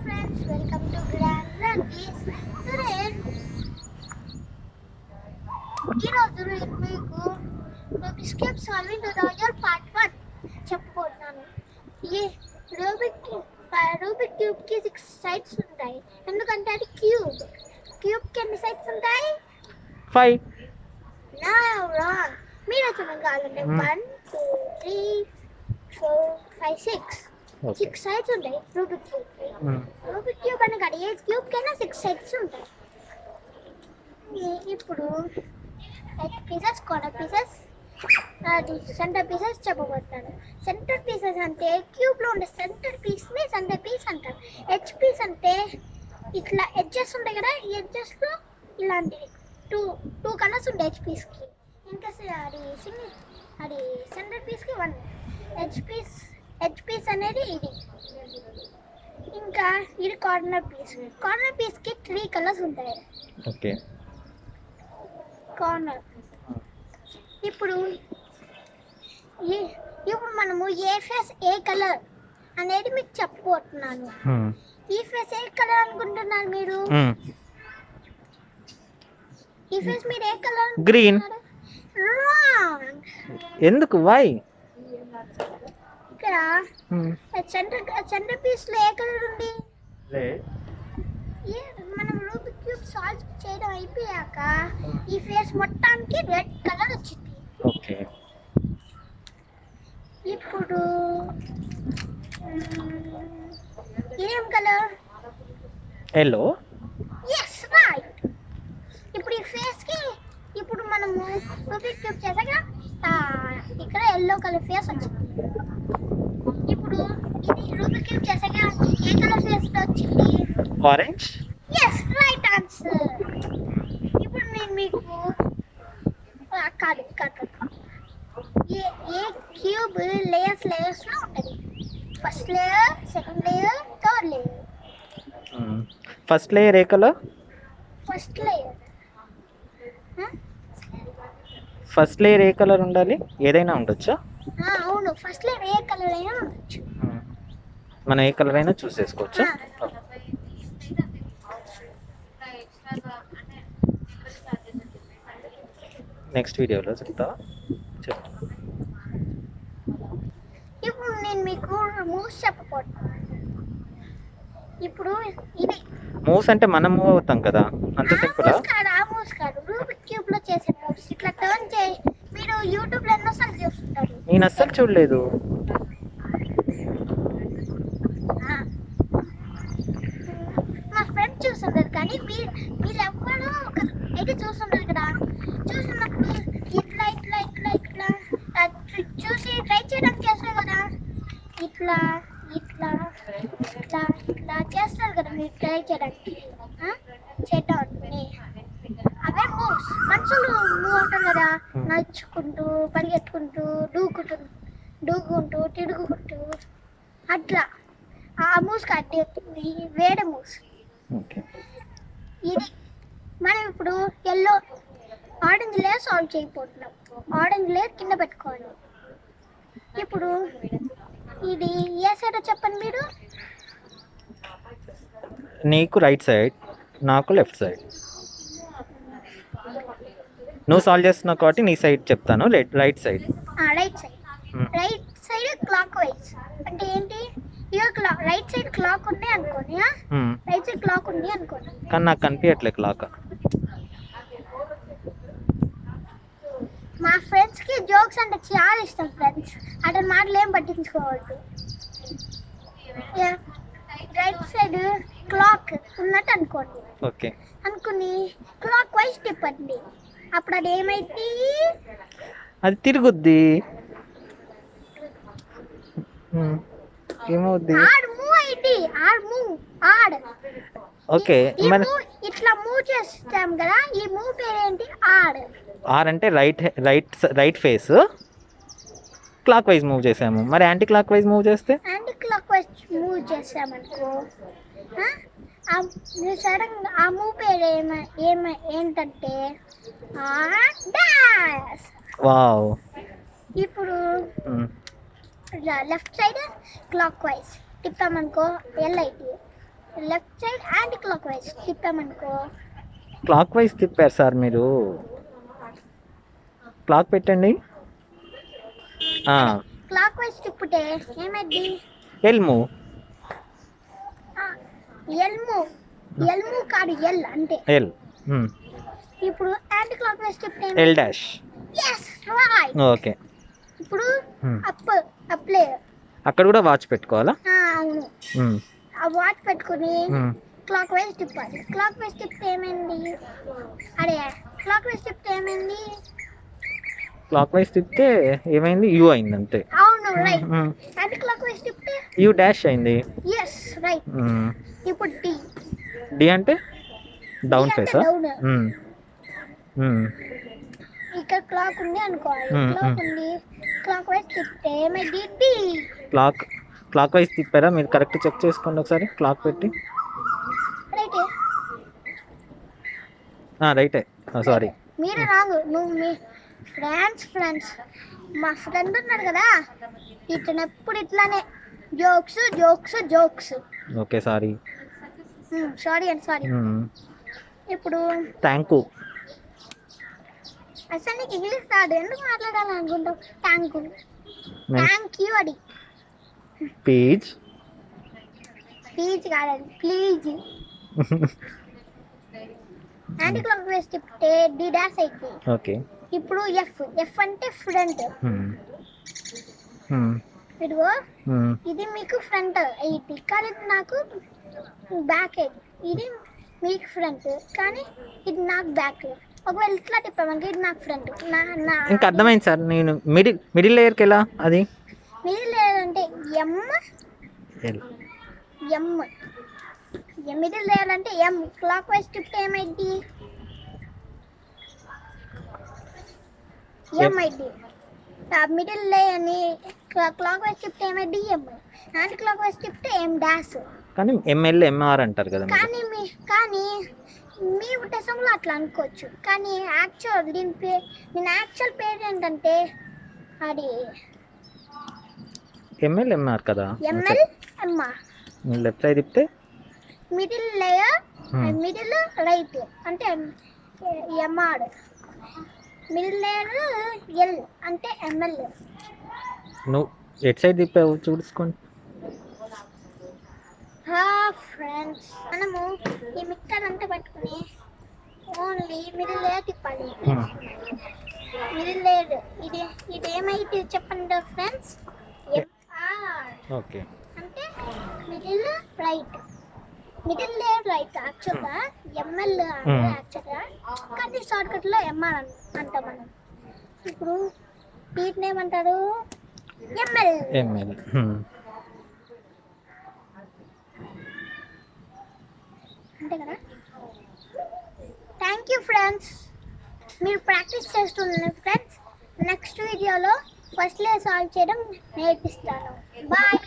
friends, welcome to Grand Rugby's. Today, ఈరోజు నేను మీకు Rubik's cube solving tutorial part 1 చెప్పబోతున్నాను. ఈ రూబిక్ క్యూబ్ కి 6 సైడ్స్ ఉంటాయి. ఎందుకంటే అది క్యూబ్ కి ఎన్ని సైడ్స్ ఉంటాయి? 5. No, wrong. మీరు చెప్పండి కావాలంటే 1 2 3 4 5 6 6 సైడ్స్ ఉంటాయి రూబిక్ క్యూబ్. రూబిక్ క్యూబ్ అని కాదు, ఏ క్యూబ్ కైనా 6 సైడ్స్ ఉంటాయి. ఇప్పుడు egg pieces, corner pieces, centre pieces చెప్పబోతున్నాను. సెంటర్ పీసెస్ అంటే క్యూబ్లో ఉండే సెంటర్ పీస్ని సెంటర్ పీస్ అంటారు. ఎడ్జ్ పీస్ అంటే ఇట్లా ఎడ్జెస్ ఉంటాయి కదా, ఈ ఎడ్జెస్లో ఇలాంటివి టూ కలర్స్ ఉంటాయి ఎడ్జ్ పీస్కి. ఇంకా అది సెంటర్ పీస్కి 1 ఎడ్జ్ పీస్ అనేది ఇది. ఇంకా ఇది కార్నర్ పీస్కి 3 కలర్స్ ఉంటాయి. ఓకే. కార్నర్ ఇప్పుడు మనము ఏ ఫేస్ ఏ కలర్ అనేది మీకు చెప్పబోతున్నాను. ఈ ఫేస్ ఏ కలర్ అనుకుంటున్నారు మీరు? ఈ ఫేస్ మీరు ఏ కలర్? గ్రీన్. రాంగ్. ఎందుకు? వై? ఇక్కడ సెంటర్ పీస్ లో ఏ కలర్ ఉంది? మనం రూబిక్ క్యూబ్ సాల్వ్ చేయడం అయిపోయాక ఈ ఫేస్ మొత్తానికి రెడ్ కలర్ వచ్చింది. ఓకే. ఇప్పుడు ఏం కలర్? ఎల్లో. yes right. ఇప్పుడు ఈ ఫేస్ కి ఇప్పుడు మనము రూబిక్ క్యూబ్ చేసాక ఇక్కడ ఎల్లో కలర్ ఫేస్ వచ్చింది. ఇప్పుడు ఇది రూబిక్ క్యూబ్ చేసాక ఏ కలర్ ఫేస్ వచ్చింది? ఆరెంజ్. yes right answer. ఇప్పుడు నేను మీకు కాదు ఏ క్యూబ్ లేయర్స్ లో ఉంటుంది. First layer, second layer, third layer. First layer ఏ కలర్? ఫస్ట్ లేయర్ ఏ కలర్ ఉండాలి? ఏదైనా ఉండొచ్చా? అవును, ఫస్ట్ లేయర్ ఏ కలర్ అయినా ఉండొచ్చు. మనం ఏ కలర్ అయినా చూస్ చేసుకోవచ్చా? నెక్స్ట్ వీడియోలో చెప్తావా? చెప్పు. ఇప్పుడు నేను మీకు మూవ్స్ చెప్పబోతున్నాను. ఇప్పుడు ఇది మూవ్స్ అంటే మనం మూవ్ అవుతాం కదా, అంత సింపుల్. మూవ్స్ కాదు, రూబిక్ క్యూబ్ లో చేసే మూవ్స్. ఇట్లా టర్న్ చేయి. మీరు యూట్యూబ్ లో ఎన్నోసార్లు చూస్తుంటారు. నేను అస్సలు చూడలేదు. మా ఫ్రెండ్ చూస్తుంటారు, కానీ మీరు ఎవ్వరూ అయితే చూస్తుంటారు కదా. చూస్తున్నప్పుడు ఇట్లా ఇట్లా ఇట్లా ఇట్లా చూసి ట్రై చేయడానికి చేస్తారు కదా. ఇట్లా ఇట్లా ఇట్లా ఇట్లా చేస్తారు కదా మీరు ట్రై చేయడానికి. చేద్దామని అవే మూవ్స్. మనుషులు మూవ్ అవుతారు కదా, నడుచుకుంటూ, పరిగెట్టుకుంటూ, దూకుంటూ తిరుగుకుంటూ అట్లా. ఆ మూవ్స్ కట్టి వేరే మూవ్స్. ఇది మనం ఇప్పుడు ఆరెంజ్ లేయర్ సాల్వ్ చేయబోతున్నాం. ఆరెంజ్ లేయర్ కింద పెట్టుకోవాలి. ఇప్పుడు ఇది ఏ సైడ్ చెప్పండి మీరు? నీకు రైట్ సైడ్, నాకు లెఫ్ట్ సైడ్. నువ్వు సాల్వ్ చేస్తున్నావు కాబట్టి నీ సైడ్ చెప్తాను. Right side. Right side clock wise అంటే ఏంటి? రైట్ సైడ్ క్లాక్ ఉంది అనుకోని. రైట్ సైడ్ క్లాక్ ఉంది అనుకోని, కానీ నాకు కనిపించట్లే క్లాక్. మా ఫ్రెండ్స్ కి జోక్స్ అంటే చాలా ఇష్టం. ఫ్రెండ్స్ అతని మాటలు ఏం పట్టించుకోవద్దు. రైట్ సైడ్ క్లాక్ ఉన్నట్టు అనుకోండి. ఓకే. అనుకుని క్లాక్ వైజ్ తిప్పండి. అప్పుడు అది ఏమైంది? అది తిరుగుద్ది. ఏమవుద్ది? ఓకే. ఇట్లా మూవ్ చేస్తాం కదా, ఈ మూవ్ పేరేంటి? ఆర్ అంటే right face clock wise move చేసాము. మరి యాంటీ క్లాక్ వైజ్ మూవ్ చేస్తే? యాంటీ క్లాక్ వైజ్ మూవ్ చేసామనుకో, సడన్ ఆ మూవ్ పేరు ఏంటంటే డాష్. వావ్. ఇప్పుడు లెఫ్ట్ సైడ్ క్లాక్ వైజ్ తిప్పామనుకో, left side anti clock wise తిప్పామనుకో క్లాక్ వైజ్ తిప్పారు సార్ మీరు. క్లాక్ పెట్టండి. క్లాక్ వైజ్ తిప్పితే ఏమైంది? L move. ఎల్ మూవ్ కాదు ఎల్ అంటే ఎల్. ఇప్పుడు యాంటీ క్లాక్ వైజ్ తిప్పితే L dash. yes right okay. ఇప్పుడు అప్ ప్లే అక్కడ కూడా వాచ్ పెట్టుకోవాలా? అవును. ఆ వాచ్ పెట్టుకుని క్లాక్ వైజ్ తిప్పాలి. క్లాక్ వైజ్ తిప్పితే ఏమైంది? అరే క్లాక్ వైజ్ తిప్పితే ఏమైంది? క్లాక్ వైజ్ తిప్పితే ఏమైంది? యూ అయింది అంతే. అవును రైట్. యాంటీ క్లాక్ వైజ్ తిప్పితే యూ డాష్ అయింది. yes right. ఇప్పుడు డి. డి అంటే డౌన్ ఫేస్. ఇక్కడ క్లాక్ ఉంది అనుకోవాలి. క్లాక్ ఉంది. క్లాక్ వైజ్ తిప్పితే ఏమైంది? డి. క్లాక్ వైజ్ తిప్పారా మీరు? కరెక్ట్ చెక్ చేసుకోండి ఒకసారి క్లాక్ పెట్టి. రైటే. రైటే. సారీ మీరు రాంగ్. నువ్వు మీ ఫ్రెండ్స్ మా ఫ్రెండ్ ఉన్నాడు కదా ఇతను ఎప్పుడు ఇట్లానే జోక్స్. Okay sorry. సారీ అండి సారీ. ఇప్పుడు థ్యాంక్ యూ. అసలు నీకు ఇంగ్లీష్ రాదు, ఎందుకు మాట్లాడాలనుకుంటావు? థ్యాంక్ యూ అది పేజ్ కాదండి ప్లీజ్. యాంటీ క్లాక్ వైజ్ తిప్పితే డి డాష్ అయితే. ఓకే. ఇప్పుడు ఎఫ్ అంటే ఫ్రంట్. ఇదిగో ఇది మీకు ఫ్రంట్ అయ్యింది కానీ ఇది నాకు బ్యాక్ అయ్యింది. ఇది మీకు ఫ్రంట్ కానీ ఇది నాకు బ్యాక్. ఒకవేళ ఇట్లా తిప్పామంటే ఇది నాకు ఫ్రంట్. ఇంకా అర్థమైంది సార్. నేను మిడిల్ లేయర్కి ఎలా? అది మిడిల్ లేయర్ అంటే ఎం. మిడిల్ లేయర్ అంటే ఎం. క్లాక్ వైజ్ తిప్పితే ఏమైంది? ఎం అయింది. మిడిల్ లేయర్ని క్లాక్ వైజ్ తిప్పితే ఏమైంది? ఎం. యాంటీ క్లాక్ వైజ్ తిప్పితే ఎం డాష్. కానీ ఎంఎల్ ఎంఆర్ అంటారు కదా. కానీ మీ ఉద్దేశంలో అట్లా అనుకోవచ్చు కానీ దీని యాక్చువల్ పేరు ఏంటంటే అది ఎంఎల్ ఎంఆర్ కదా. ML MR. లెఫ్ట్ సైడ్ తిప్పితే మిడిల్ లేయర్ మిడిల్ రైట్ అంటే ఎంఆర్. మిడిల్ లేయర్ ఎల్ అంటే ఎంఎల్. నువ్వు ఎట్ సైడ్ తిప్పావు చూసుకోండి. ఫ్రెండ్స్ మనము ఈ మిక్సర్ అంతా పట్టుకుని ఓన్లీ మిడిల్ లేయర్ తిప్పాలి. మిడిల్ లేయర్ ఇది ఏమైతే చెప్పండి ఫ్రెండ్స్? ఎంఆర్. ఓకే. అంటే middle right. Middle layer right యాక్చువల్గా ఎంఎల్ యాక్చువల్గా కానీ షార్ట్కట్లో ఎంఆర్ అంటాం మనం. ఇప్పుడు వీటిని ఏమంటారు? ఎంఎల్. అంతే కదా. Thank you friends. మీరు ప్రాక్టీస్ చేస్తున్నారు ఫ్రెండ్స్. నెక్స్ట్ వీడియోలో ఫస్ట్ లే సాల్వ్ చేయడం నేర్పిస్తాను. బాయ్.